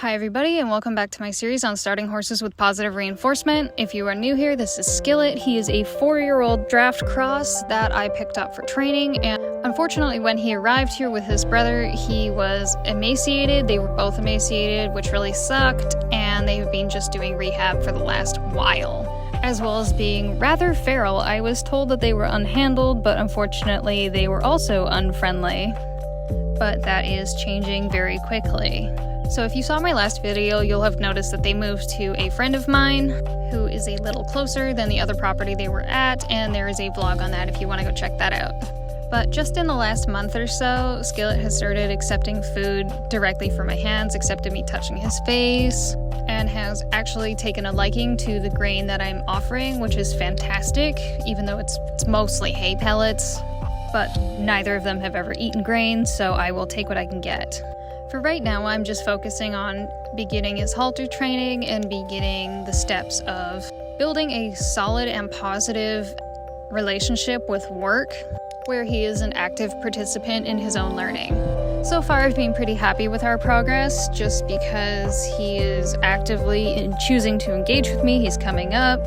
Hi everybody, and welcome back to my series on starting horses with positive reinforcement. If you are new here, this is Skillet. He is a 4-year-old draft cross that I picked up for training, and unfortunately when he arrived here with his brother, he was emaciated. They were both emaciated, which really sucked, and they've been just doing rehab for the last while, as well as being rather feral. I was told that they were unhandled, but unfortunately they were also unfriendly. But that is changing very quickly. So if you saw my last video, you'll have noticed that they moved to a friend of mine who is a little closer than the other property they were at, and there is a vlog on that if you want to go check that out. But just in the last month or so, Skillet has started accepting food directly from my hands, accepted me touching his face, and has actually taken a liking to the grain that I'm offering, which is fantastic, even though it's mostly hay pellets. But neither of them have ever eaten grain, so I will take what I can get. For right now, I'm just focusing on beginning his halter training and beginning the steps of building a solid and positive relationship with work, where he is an active participant in his own learning. So far, I've been pretty happy with our progress, just because he is actively choosing to engage with me. He's coming up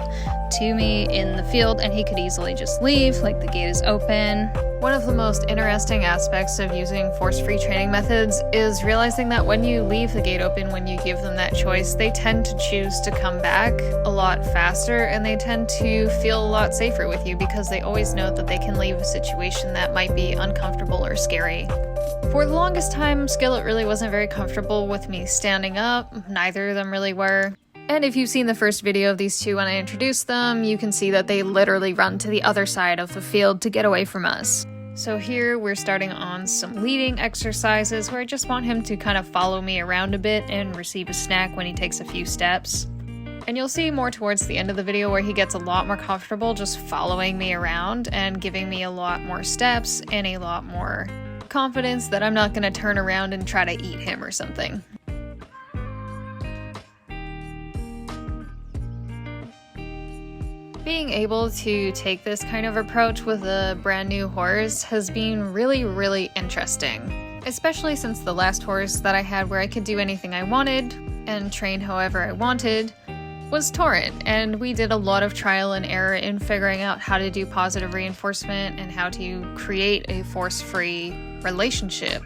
to me in the field, and he could easily just leave, like the gate is open. One of the most interesting aspects of using force-free training methods is realizing that when you leave the gate open, when you give them that choice, they tend to choose to come back a lot faster, and they tend to feel a lot safer with you because they always know that they can leave a situation that might be uncomfortable or scary. For the longest time, Skillet really wasn't very comfortable with me standing up. Neither of them really were. And if you've seen the first video of these two when I introduced them, you can see that they literally run to the other side of the field to get away from us. So here we're starting on some leading exercises where I just want him to kind of follow me around a bit and receive a snack when he takes a few steps. And you'll see more towards the end of the video where he gets a lot more comfortable just following me around and giving me a lot more steps and a lot more confidence that I'm not going to turn around and try to eat him or something. Being able to take this kind of approach with a brand new horse has been really interesting, especially since the last horse that I had where I could do anything I wanted and train however I wanted was Torrent, and we did a lot of trial and error in figuring out how to do positive reinforcement and how to create a force-free relationship.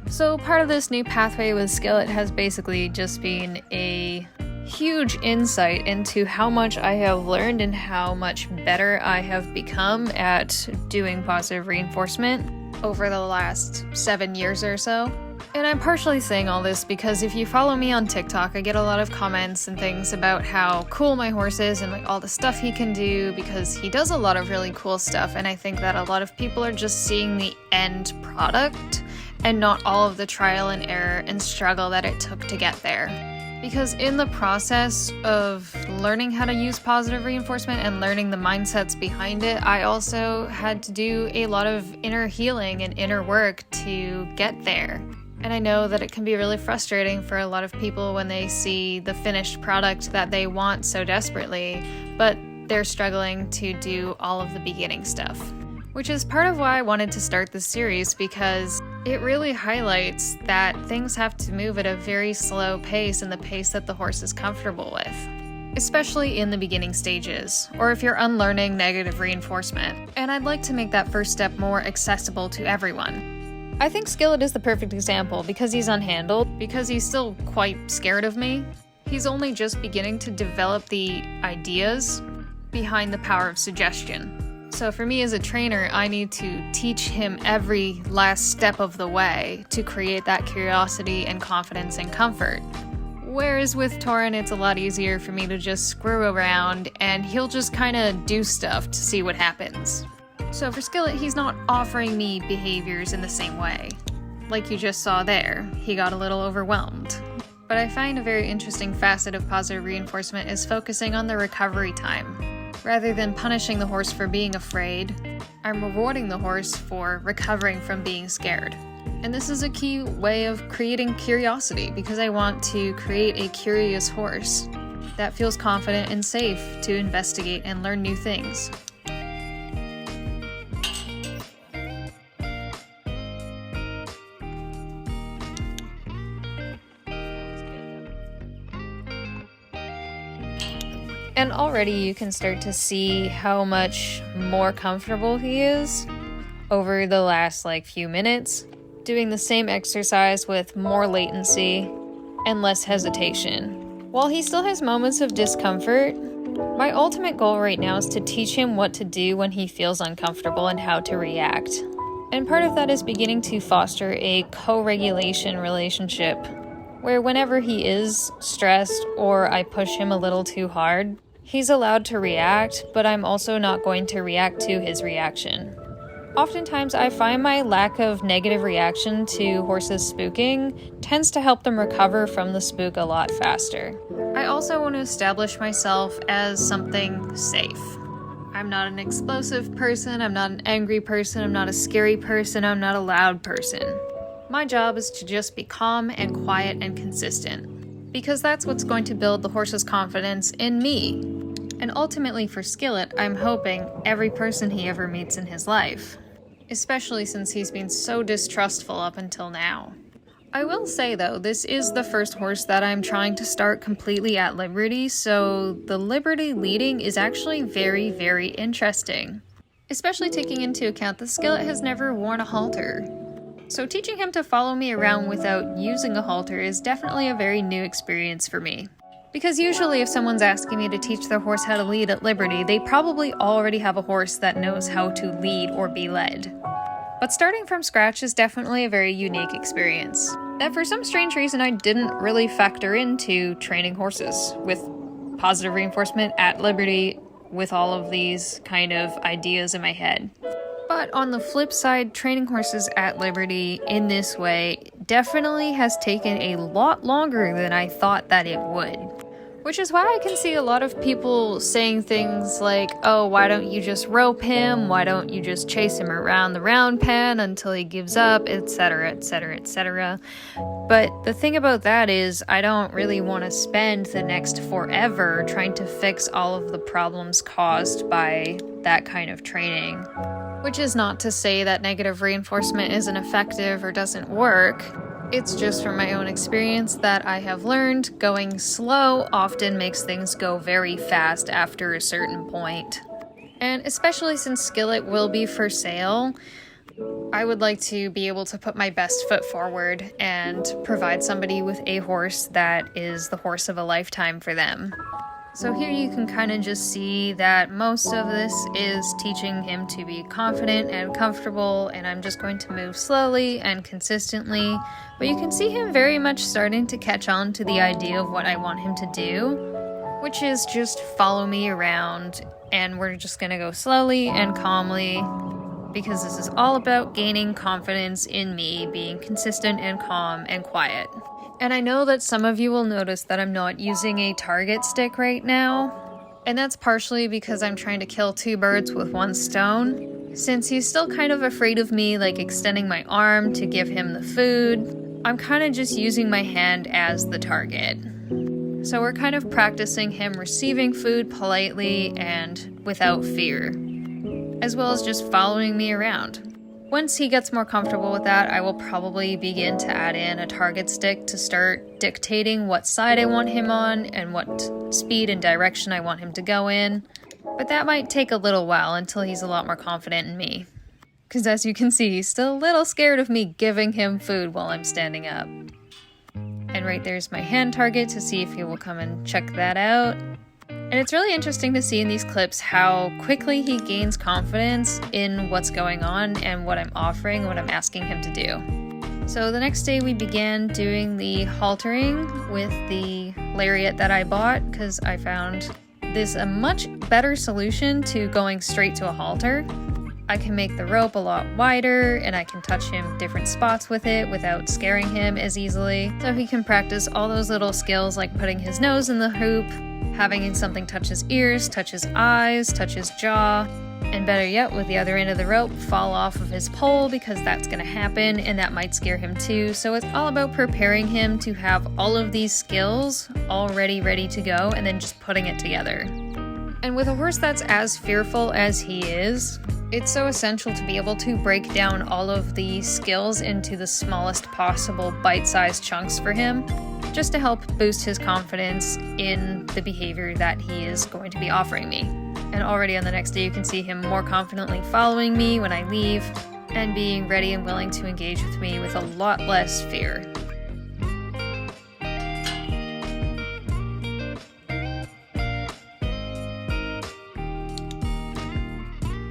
So part of this new pathway with Skillet has basically just been a huge insight into how much I have learned and how much better I have become at doing positive reinforcement over the last 7 years or so. And I'm partially saying all this because if you follow me on TikTok, I get a lot of comments and things about how cool my horse is and like all the stuff he can do, because he does a lot of really cool stuff, and I think that a lot of people are just seeing the end product and not all of the trial and error and struggle that it took to get there. Because in the process of learning how to use positive reinforcement and learning the mindsets behind it, I also had to do a lot of inner healing and inner work to get there. And I know that it can be really frustrating for a lot of people when they see the finished product that they want so desperately, but they're struggling to do all of the beginning stuff. Which is part of why I wanted to start this series, because it really highlights that things have to move at a very slow pace and the pace that the horse is comfortable with, especially in the beginning stages, or if you're unlearning negative reinforcement. And I'd like to make that first step more accessible to everyone. I think Skillet is the perfect example because he's unhandled, because he's still quite scared of me. He's only just beginning to develop the ideas behind the power of suggestion. So for me as a trainer, I need to teach him every last step of the way to create that curiosity and confidence and comfort. Whereas with Torrent, it's a lot easier for me to just screw around and he'll just kind of do stuff to see what happens. So for Skillet, he's not offering me behaviors in the same way. Like you just saw there, he got a little overwhelmed. But I find a very interesting facet of positive reinforcement is focusing on the recovery time. Rather than punishing the horse for being afraid, I'm rewarding the horse for recovering from being scared. And this is a key way of creating curiosity, because I want to create a curious horse that feels confident and safe to investigate and learn new things. And already you can start to see how much more comfortable he is over the last few minutes, doing the same exercise with more latency and less hesitation. While he still has moments of discomfort, my ultimate goal right now is to teach him what to do when he feels uncomfortable and how to react. And part of that is beginning to foster a co-regulation relationship, where whenever he is stressed or I push him a little too hard, he's allowed to react, but I'm also not going to react to his reaction. Oftentimes, I find my lack of negative reaction to horses spooking tends to help them recover from the spook a lot faster. I also want to establish myself as something safe. I'm not an explosive person, I'm not an angry person, I'm not a scary person, I'm not a loud person. My job is to just be calm and quiet and consistent, because that's what's going to build the horse's confidence in me. And ultimately for Skillet, I'm hoping every person he ever meets in his life, especially since he's been so distrustful up until now. I will say though, this is the first horse that I'm trying to start completely at liberty, so the liberty leading is actually very, very interesting. Especially taking into account that Skillet has never worn a halter. So teaching him to follow me around without using a halter is definitely a very new experience for me. Because usually if someone's asking me to teach their horse how to lead at liberty, they probably already have a horse that knows how to lead or be led. But starting from scratch is definitely a very unique experience that for some strange reason I didn't really factor into training horses with positive reinforcement at liberty with all of these kind of ideas in my head. But on the flip side, training horses at liberty in this way definitely has taken a lot longer than I thought that it would. Which is why I can see a lot of people saying things like, oh, why don't you just rope him? Why don't you just chase him around the round pen until he gives up, etc., etc., etc. But the thing about that is I don't really want to spend the next forever trying to fix all of the problems caused by that kind of training. Which is not to say that negative reinforcement isn't effective or doesn't work. It's just from my own experience that I have learned going slow often makes things go very fast after a certain point. And especially since Skillet will be for sale, I would like to be able to put my best foot forward and provide somebody with a horse that is the horse of a lifetime for them. So here you can kind of just see that most of this is teaching him to be confident and comfortable, and I'm just going to move slowly and consistently. But you can see him very much starting to catch on to the idea of what I want him to do, which is just follow me around, and we're just going to go slowly and calmly, because this is all about gaining confidence in me, being consistent and calm and quiet. And I know that some of you will notice that I'm not using a target stick right now, and that's partially because I'm trying to kill two birds with one stone. Since he's still kind of afraid of me, extending my arm to give him the food, I'm kind of just using my hand as the target. So we're kind of practicing him receiving food politely and without fear, as well as just following me around. Once he gets more comfortable with that, I will probably begin to add in a target stick to start dictating what side I want him on and what speed and direction I want him to go in. But that might take a little while until he's a lot more confident in me. Because as you can see, he's still a little scared of me giving him food while I'm standing up. And right there's my hand target to see if he will come and check that out. And it's really interesting to see in these clips how quickly he gains confidence in what's going on and what I'm offering, what I'm asking him to do. So the next day we began doing the haltering with the lariat that I bought, because I found this a much better solution to going straight to a halter. I can make the rope a lot wider, and I can touch him different spots with it without scaring him as easily. So he can practice all those little skills like putting his nose in the hoop, having something touch his ears, touch his eyes, touch his jaw, and better yet, with the other end of the rope, fall off of his pole, because that's going to happen and that might scare him too. So it's all about preparing him to have all of these skills already ready to go and then just putting it together. And with a horse that's as fearful as he is, It's so essential to be able to break down all of the skills into the smallest possible bite-sized chunks for him, just to help boost his confidence in the behavior that he is going to be offering me. And already on the next day you can see him more confidently following me when I leave, and being ready and willing to engage with me with a lot less fear.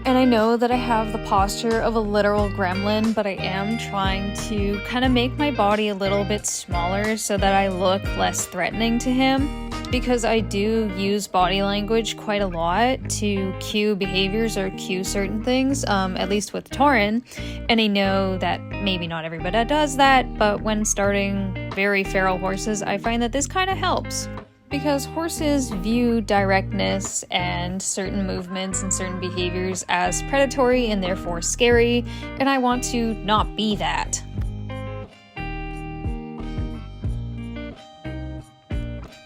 And I know that I have the posture of a literal gremlin, but I am trying to kind of make my body a little bit smaller so that I look less threatening to him, because I do use body language quite a lot to cue behaviors or cue certain things, at least with Torin. And I know that maybe not everybody does that, but when starting very feral horses, I find that this kind of helps. Because horses view directness and certain movements and certain behaviors as predatory and therefore scary, and I want to not be that.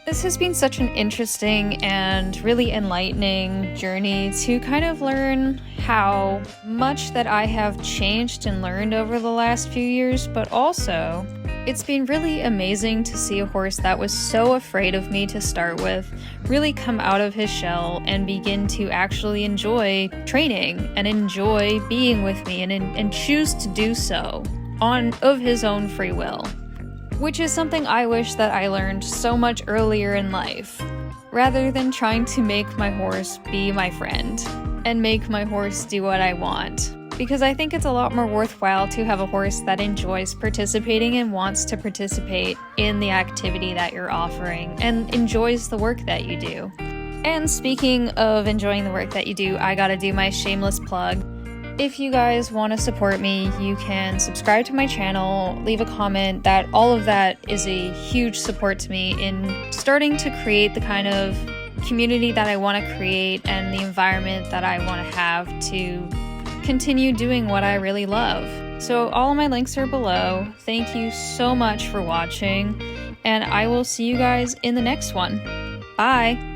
This has been such an interesting and really enlightening journey to kind of learn how much that I have changed and learned over the last few years, but also it's been really amazing to see a horse that was so afraid of me to start with really come out of his shell and begin to actually enjoy training and enjoy being with me and choose to do so of his own free will. Which is something I wish that I learned so much earlier in life, rather than trying to make my horse be my friend and make my horse do what I want. Because I think it's a lot more worthwhile to have a horse that enjoys participating and wants to participate in the activity that you're offering and enjoys the work that you do. And speaking of enjoying the work that you do, I gotta do my shameless plug. If you guys want to support me, you can subscribe to my channel, leave a comment. All of that is a huge support to me in starting to create the kind of community that I want to create and the environment that I want to have to continue doing what I really love. So all of my links are below. Thank you so much for watching, and I will see you guys in the next one. Bye!